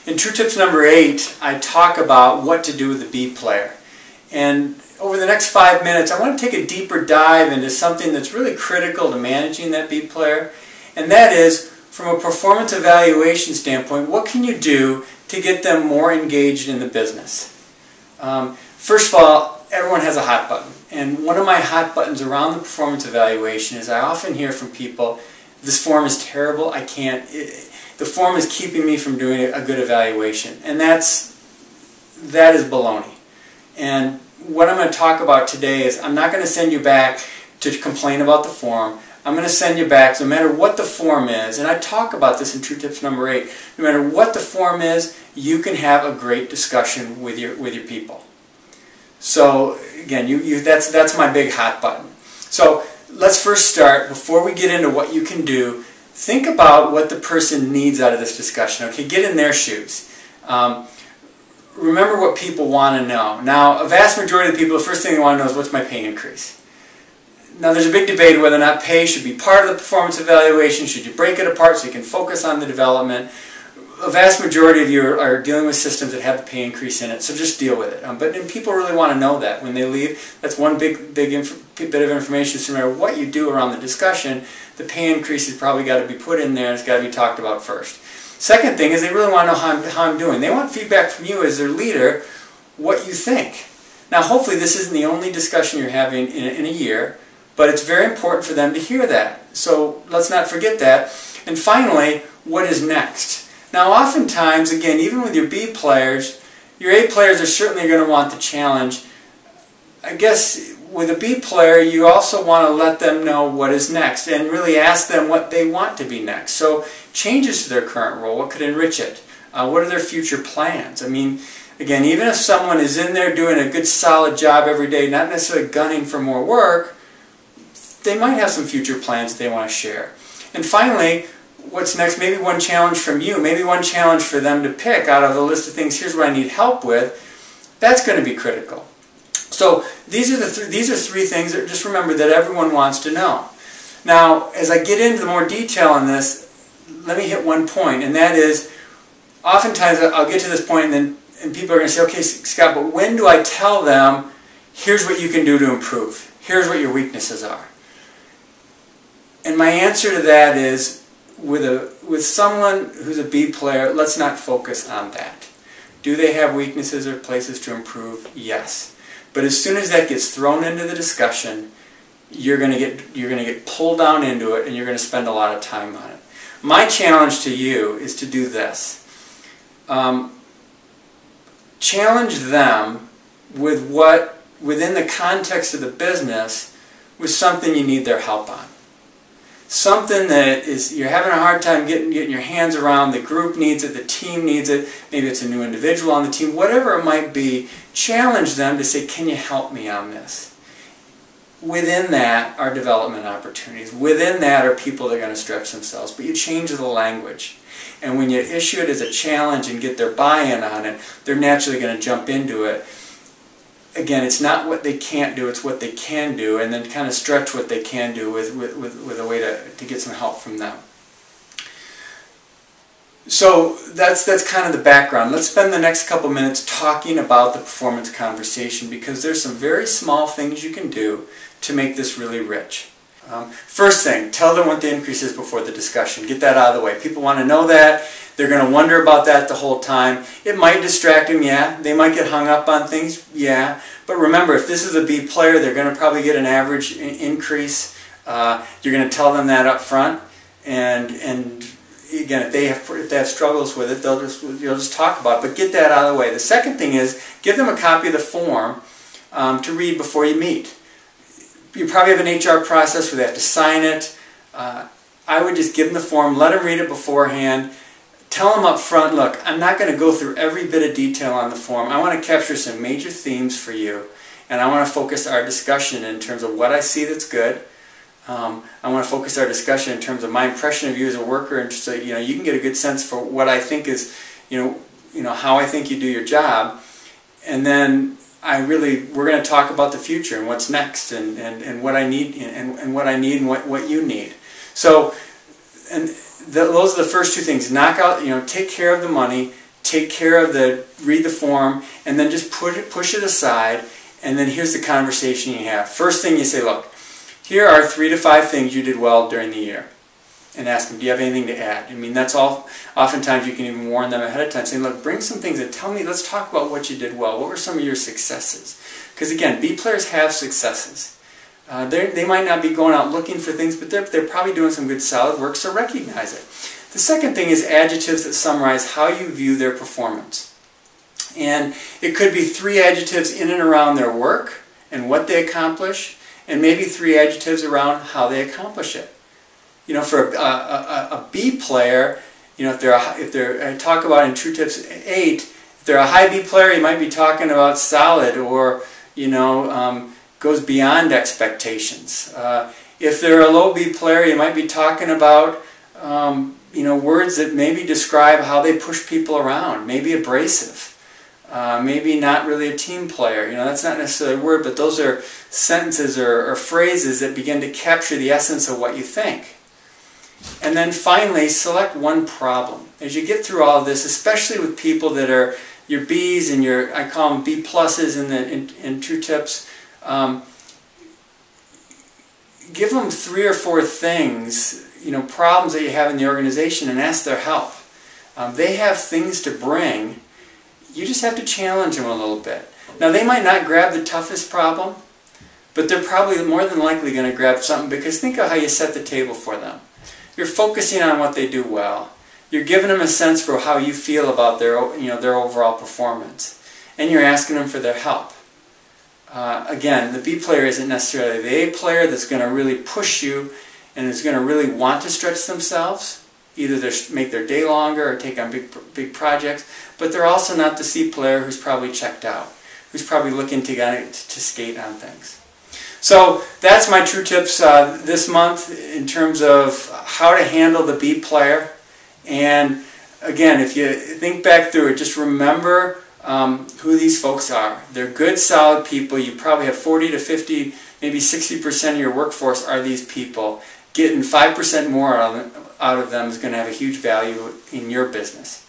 In true tips number 8, I talk about what to do with the B player. And over the next 5 minutes, I want to take a deeper dive into something that's really critical to managing that B player. And that is, from a performance evaluation standpoint, what can you do to get them more engaged in the business? First of all, everyone has a hot button. And one of my hot buttons around the performance evaluation is I often hear from people, this form is terrible, I can't, the form is keeping me from doing a good evaluation. And that is baloney. And what I'm going to talk about today is I'm not going to send you back to complain about the form. I'm going to send you back, no matter what the form is, and I talk about this in true tips number 8, no matter what the form is, you can have a great discussion with your people. So again, that's my big hot button. So let's first start, before we get into what you can do, think about what the person needs out of this discussion. Okay, get in their shoes. Remember what people want to know. Now, a vast majority of the people, the first thing they want to know is, what's my pay increase? Now, there's a big debate whether or not pay should be part of the performance evaluation. Should you break it apart so you can focus on the development? A vast majority of you are dealing with systems that have the pay increase in it, so just deal with it. But people really want to know that when they leave. That's one big bit of information. So no matter what you do around the discussion, the pay increase has probably got to be put in there, and it's got to be talked about first. Second thing is, they really want to know how I'm doing. They want feedback from you as their leader, what you think. Now, hopefully this isn't the only discussion you're having in a year, but it's very important for them to hear that. So let's not forget that. And finally, what is next? Now, oftentimes, again, even with your B players, your A players are certainly going to want the challenge. I guess with a B player, you also want to let them know what is next and really ask them what they want to be next. So changes to their current role, what could enrich it? What are their future plans? I mean, again, even if someone is in there doing a good solid job every day, not necessarily gunning for more work, they might have some future plans that they want to share. And finally, what's next? Maybe one challenge from you, maybe one challenge for them to pick out of the list of things, here's what I need help with. That's going to be critical. So these are three things that just remember that everyone wants to know. Now, as I get into more detail on this, let me hit one point, and that is, oftentimes I'll get to this point and people are going to say, okay, Scott, but when do I tell them, here's what you can do to improve, here's what your weaknesses are? And my answer to that is, with someone who's a B player, let's not focus on that. Do they have weaknesses or places to improve? Yes. But as soon as that gets thrown into the discussion, you're going to get pulled down into it, and you're going to spend a lot of time on it. My challenge to you is to do this. Challenge them with what, within the context of the business, with something you need their help on. Something that is, you're having a hard time getting your hands around, the group needs it, the team needs it, maybe it's a new individual on the team, whatever it might be, challenge them to say, can you help me on this? Within that are development opportunities. Within that are people that are going to stretch themselves. But you change the language. And when you issue it as a challenge and get their buy-in on it, they're naturally going to jump into it. Again, it's not what they can't do, it's what they can do, and then kind of stretch what they can do with a way to get some help from them. So that's kind of the background. Let's spend the next couple minutes talking about the performance conversation, because there's some very small things you can do to make this really rich. First thing, tell them what the increase is before the discussion. Get that out of the way. People want to know that. They're going to wonder about that the whole time. It might distract them, yeah. They might get hung up on things, yeah. But remember, if this is a B player, they're going to probably get an average increase. You're going to tell them that up front. And again, if they have struggles with it, you'll just talk about it. But get that out of the way. The second thing is, give them a copy of the form to read before you meet. You probably have an HR process where they have to sign it. I would just give them the form, let them read it beforehand. Tell them up front, look, I'm not going to go through every bit of detail on the form. I want to capture some major themes for you, and I want to focus our discussion in terms of what I see that's good. I want to focus our discussion in terms of my impression of you as a worker, and so you can get a good sense for what I think is, how I think you do your job, and then we're going to talk about the future and what's next, and what I need, and what I need, and what you need. So, those are the first two things. Knock out, take care of the money, take care of read the form, and then just push it aside, and then here's the conversation you have. First thing you say, look, here are 3 to 5 things you did well during the year. And ask them, do you have anything to add? I mean, that's all. Oftentimes you can even warn them ahead of time, saying, look, bring some things and tell me, let's talk about what you did well. What were some of your successes? Because again, B players have successes. They might not be going out looking for things, but they're probably doing some good solid work, so recognize it. The second thing is adjectives that summarize how you view their performance. And it could be 3 adjectives in and around their work and what they accomplish, and maybe 3 adjectives around how they accomplish it. You know, for a B player, you know, if they're I talk about in true tips 8, if they're a high B player, you might be talking about solid, or you know, goes beyond expectations. If they're a low B player, you might be talking about you know, words that maybe describe how they push people around, maybe abrasive, maybe not really a team player. You know, that's not necessarily a word, but those are sentences or phrases that begin to capture the essence of what you think. And then finally, select one problem. As you get through all of this, especially with people that are your Bs and your, I call them B pluses in true tips, give them 3 or 4 things, you know, problems that you have in the organization, and ask their help. They have things to bring. You just have to challenge them a little bit. Now, they might not grab the toughest problem, but they're probably more than likely going to grab something, because think of how you set the table for them. You're focusing on what they do well. You're giving them a sense for how you feel about their, you know, their overall performance. And you're asking them for their help. Again, the B player isn't necessarily the A player that's going to really push you and is going to really want to stretch themselves. Either make their day longer or take on big projects. But they're also not the C player who's probably checked out, who's probably looking to skate on things. So that's my true tips this month in terms of how to handle the B player. And again, if you think back through it, just remember who these folks are. They're good, solid people. You probably have 40 to 50, maybe 60% of your workforce are these people. Getting 5% more out of them is going to have a huge value in your business.